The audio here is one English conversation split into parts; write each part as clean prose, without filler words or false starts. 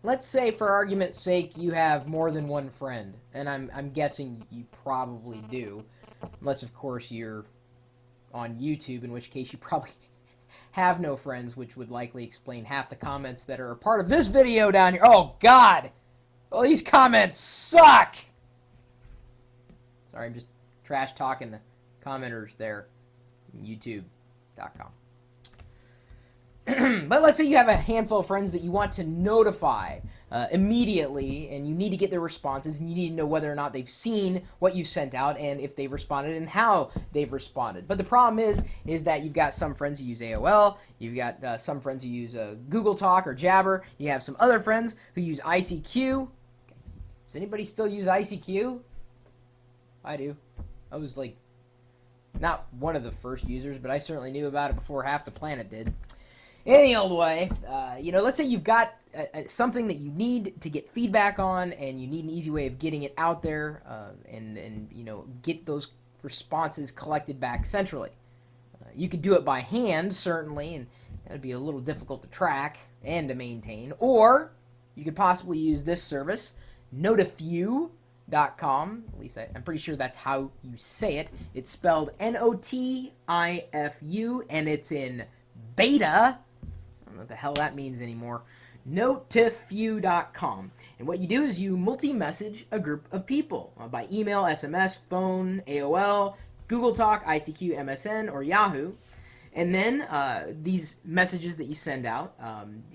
let's say for argument's sake you have more than one friend, and I'm guessing you probably do, unless of course you're on YouTube, in which case you probably have no friends, which would likely explain half the comments that are a part of this video down here. Oh God! Well, these comments suck! Sorry, I'm just trash talking the commenters there. YouTube.com. But let's say you have a handful of friends that you want to notify immediately, and you need to get their responses, and you need to know whether or not they've seen what you've sent out, and if they've responded, and how they've responded. But the problem is that you've got some friends who use AOL, you've got some friends who use Google Talk or Jabber, you have some other friends who use ICQ. Does anybody still use ICQ? I do. I was like, not one of the first users, but I certainly knew about it before half the planet did. Any old way, let's say you've got something that you need to get feedback on, and you need an easy way of getting it out there, and get those responses collected back centrally. You could do it by hand, certainly, and that would be a little difficult to track and to maintain. Or you could possibly use this service, Notifiu.com. At least I'm pretty sure that's how you say it. It's spelled Notifu, and it's in beta. I don't know what the hell that means anymore. Notifiu.com. And what you do is you multi-message a group of people by email, SMS, phone, AOL, Google Talk, ICQ, MSN, or Yahoo. And then these messages that you send out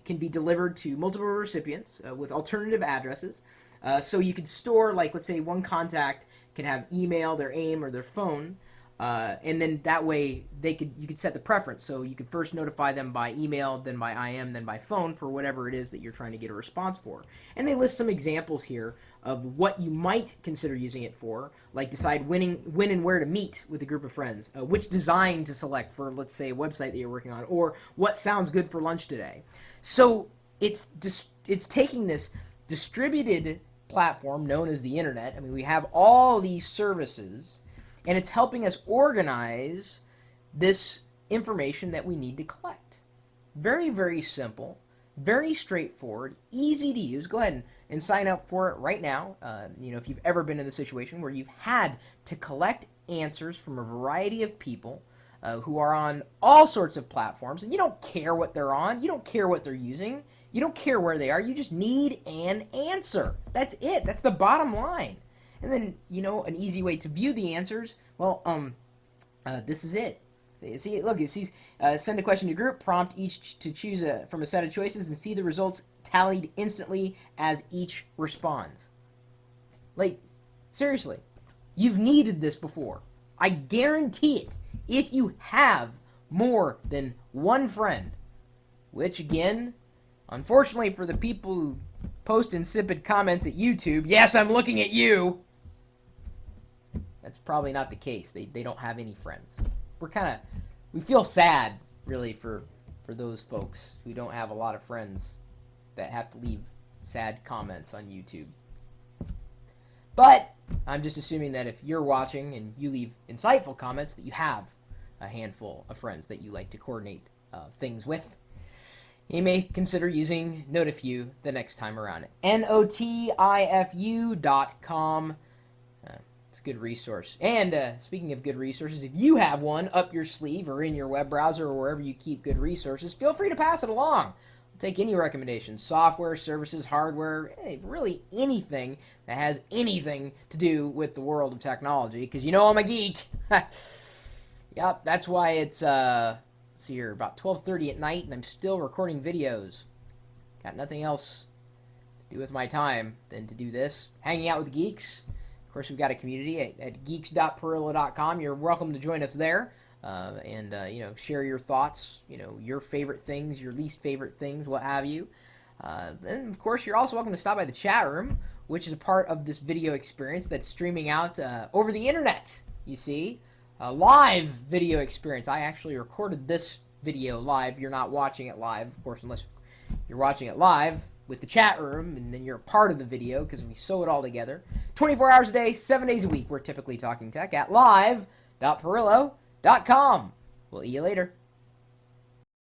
can be delivered to multiple recipients with alternative addresses. So you could store, like, let's say one contact can have email, their AIM, or their phone. And then that way you could set the preference. So you could first notify them by email, then by IM, then by phone for whatever it is that you're trying to get a response for. And they list some examples here of what you might consider using it for, like decide when and where to meet with a group of friends, which design to select for, let's say, a website that you're working on, or what sounds good for lunch today. So it's taking this distributed platform known as the internet. I mean, we have all these services, and it's helping us organize this information that we need to collect. Very, very simple, very straightforward, easy to use. Go ahead and sign up for it right now. If you've ever been in the situation where you've had to collect answers from a variety of people who are on all sorts of platforms, and you don't care what they're on, you don't care what they're using, you don't care where they are, you just need an answer. That's it. That's the bottom line. And then, an easy way to view the answers, this is it. See, look, it sees, send a question to group, prompt each to choose from a set of choices, and see the results tallied instantly as each responds. Like, seriously, you've needed this before. I guarantee it. If you have more than one friend, which, again, unfortunately for the people who post insipid comments at YouTube, yes, I'm looking at you, that's probably not the case. They don't have any friends. We feel sad, really, for those folks who don't have a lot of friends that have to leave sad comments on YouTube. But I'm just assuming that if you're watching and you leave insightful comments, that you have a handful of friends that you like to coordinate things with. You may consider using Notifiu the next time around. Notifu.com. It's a good resource. And speaking of good resources, if you have one up your sleeve or in your web browser or wherever you keep good resources, feel free to pass it along. I'll take any recommendations. Software, services, hardware, really anything that has anything to do with the world of technology, because I'm a geek. Yep, that's why it's see here, about 12:30 at night, and I'm still recording videos. Got nothing else to do with my time than to do this. Hanging out with geeks. Of course, we've got a community at geeks.pirillo.com. You're welcome to join us there, and share your thoughts. Your favorite things, your least favorite things, what have you. And of course, you're also welcome to stop by the chat room, which is a part of this video experience that's streaming out over the internet. You see. A live video experience. I actually recorded this video live. You're not watching it live, of course, unless you're watching it live with the chat room, and then you're a part of the video because we sew it all together. 24 hours a day, 7 days a week. We're typically talking tech at live.pirillo.com. We'll see you later.